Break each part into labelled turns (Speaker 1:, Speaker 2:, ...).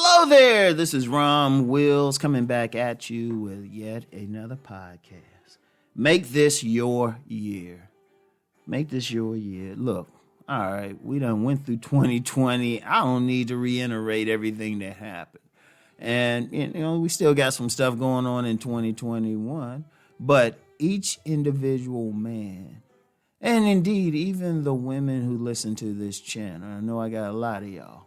Speaker 1: Hello there, this is Rom Wills coming back at you with yet another podcast. Make this your year. Make this your year. Look, all right, we done went through 2020. I don't need to reiterate everything that happened. And, we still got some stuff going on in 2021. But each individual man, and indeed even the women who listen to this channel, I know I got a lot of y'all,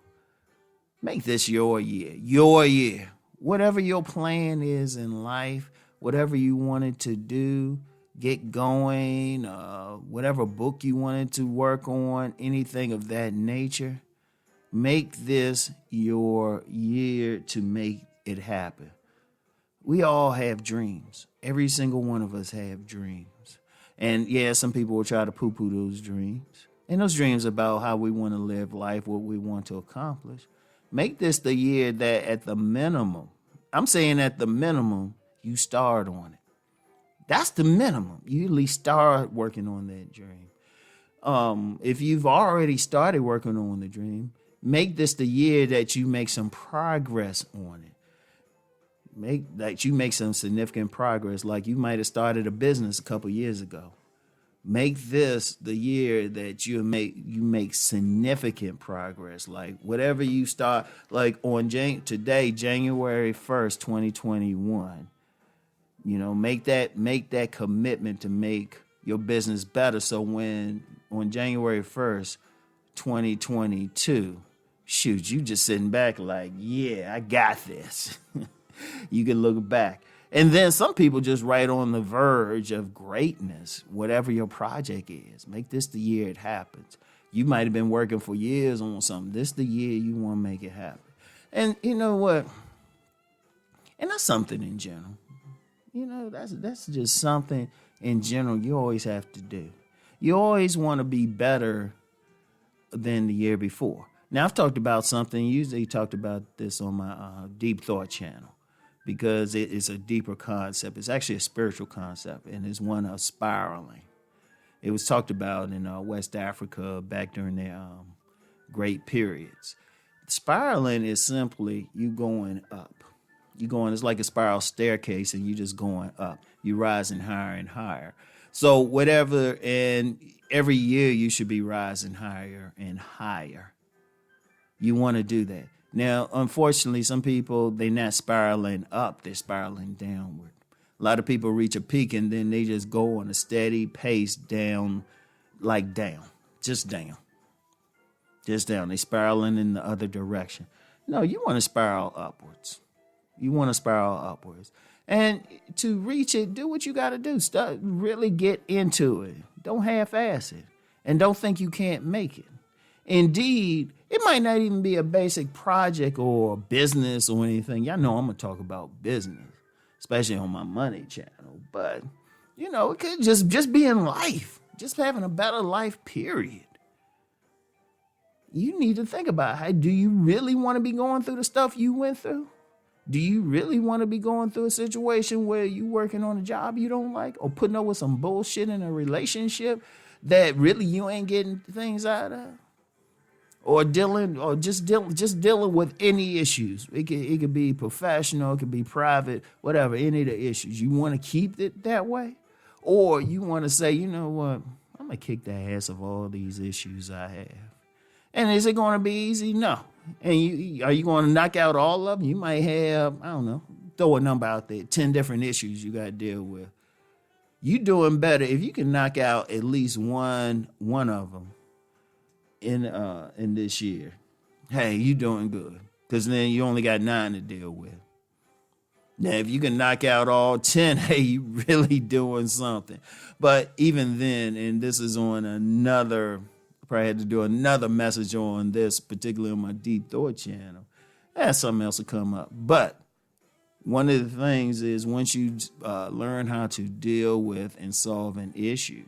Speaker 1: make this your year, your year. Whatever your plan is in life, whatever you wanted to do, get going, whatever book you wanted to work on, anything of that nature, make this your year to make it happen. We all have dreams. Every single one of us have dreams. And yeah, some people will try to poo-poo those dreams. And those dreams about how we want to live life, what we want to accomplish. Make this the year that at the minimum, I'm saying at the minimum, you start on it. That's the minimum. You at least start working on that dream. If you've already started working on the dream, make this the year that you make some progress on it. Make some significant progress. Like you might have started a business a couple years ago. Make this the year that you make significant progress. Like whatever you start, like on today, January 1st, 2021, make that commitment to make your business better. So when on January 1st, 2022, shoot, you just sitting back like, yeah, I got this. You can look back. And then some people just right on the verge of greatness, whatever your project is. Make this the year it happens. You might have been working for years on something. This the year you want to make it happen. And you know what? And that's something in general. That's just something in general you always have to do. You always want to be better than the year before. Now, I've talked about something, usually talked about this on my Deep Thought channel, because it is a deeper concept. It's actually a spiritual concept, and it's one of spiraling. It was talked about in West Africa back during their great periods. Spiraling is simply you going up. It's like a spiral staircase, and you just going up. You rising higher and higher. So whatever, and every year you should be rising higher and higher. You want to do that. Now, unfortunately, some people, they're not spiraling up, they're spiraling downward. A lot of people reach a peak and then they just go on a steady pace down. Just down. They're spiraling in the other direction. No, you want to spiral upwards. And to reach it, do what you got to do. Really get into it. Don't half-ass it. And don't think you can't make it. Indeed, it might not even be a basic project or business or anything. Y'all know I'm going to talk about business, especially on my money channel. But, it could just be in life, just having a better life, period. You need to think about do you really want to be going through the stuff you went through? Do you really want to be going through a situation where you working on a job you don't like, or putting up with some bullshit in a relationship that really you ain't getting things out of? Or dealing with any issues. It could be professional, it could be private, whatever, any of the issues. You want to keep it that way? Or you want to say, you know what, I'm going to kick the ass of all these issues I have. And is it going to be easy? No. And are you going to knock out all of them? You might have, I don't know, throw a number out there, 10 different issues you got to deal with. You doing better if you can knock out at least one of them in this year. Hey, you doing good, because then you only got 9 to deal with. Now, if you can knock out all 10, hey, you really doing something. But even then, and this is on another, probably had to do another message on this, particularly on my Deep Thought channel. Something else will come up. But one of the things is once you learn how to deal with and solve an issue,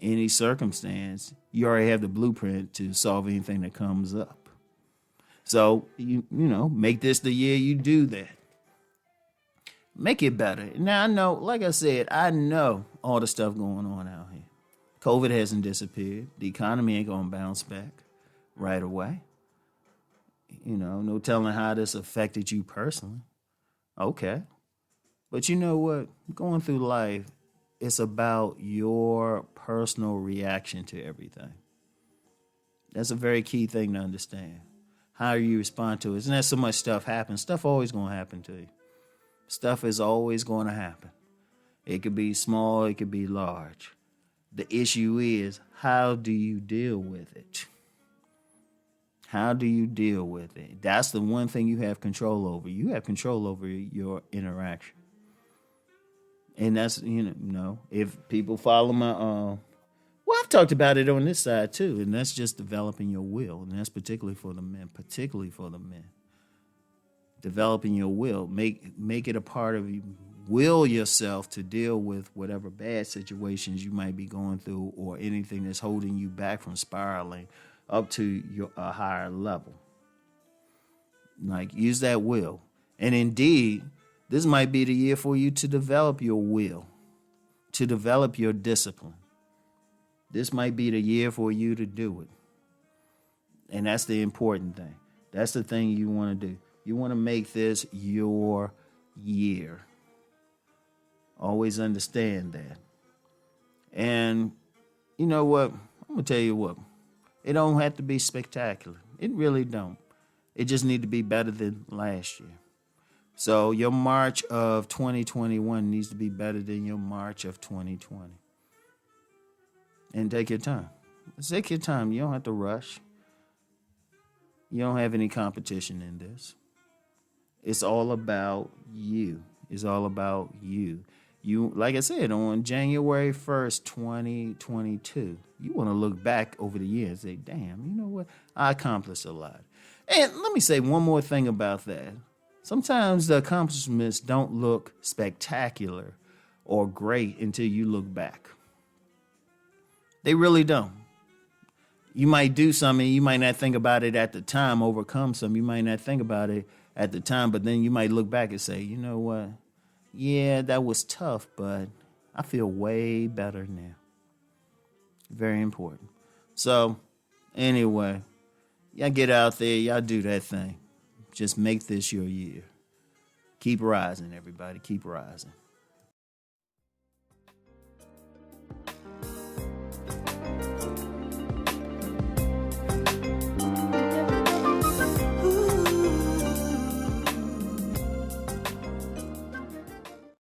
Speaker 1: any circumstance, you already have the blueprint to solve anything that comes up. So, make this the year you do that. Make it better. Now, I know, like I said, I know all the stuff going on out here. COVID hasn't disappeared. The economy ain't going to bounce back right away. No telling how this affected you personally. Okay. But you know what? Going through life, it's about your personal reaction to everything. That's a very key thing to understand. How you respond to it. It's not so much stuff happens. Stuff always going to happen to you. Stuff is always going to happen. It could be small, it could be large. The issue is, how do you deal with it? How do you deal with it? That's the one thing you have control over. You have control over your interaction. And that's, if people follow my, well, I've talked about it on this side too, and that's just developing your will. And that's particularly for the men. Developing your will. Make it a part of you. Will yourself to deal with whatever bad situations you might be going through or anything that's holding you back from spiraling up to a higher level. Like, use that will. And indeed, this might be the year for you to develop your will, to develop your discipline. This might be the year for you to do it. And that's the important thing. That's the thing you want to do. You want to make this your year. Always understand that. And you know what? I'm going to tell you what. It don't have to be spectacular. It really don't. It just need to be better than last year. So your March of 2021 needs to be better than your March of 2020. And take your time. Take your time. You don't have to rush. You don't have any competition in this. It's all about you. It's all about you. You, like I said, on January 1st, 2022, you want to look back over the year and say, damn, you know what? I accomplished a lot. And let me say one more thing about that. Sometimes the accomplishments don't look spectacular or great until you look back. They really don't. You might do something, you might not think about it at the time, overcome something. You might not think about it at the time, but then you might look back and say, you know what? Yeah, that was tough, but I feel way better now. Very important. So, anyway, y'all get out there, y'all do that thing. Just make this your year. Keep rising, everybody. Keep rising.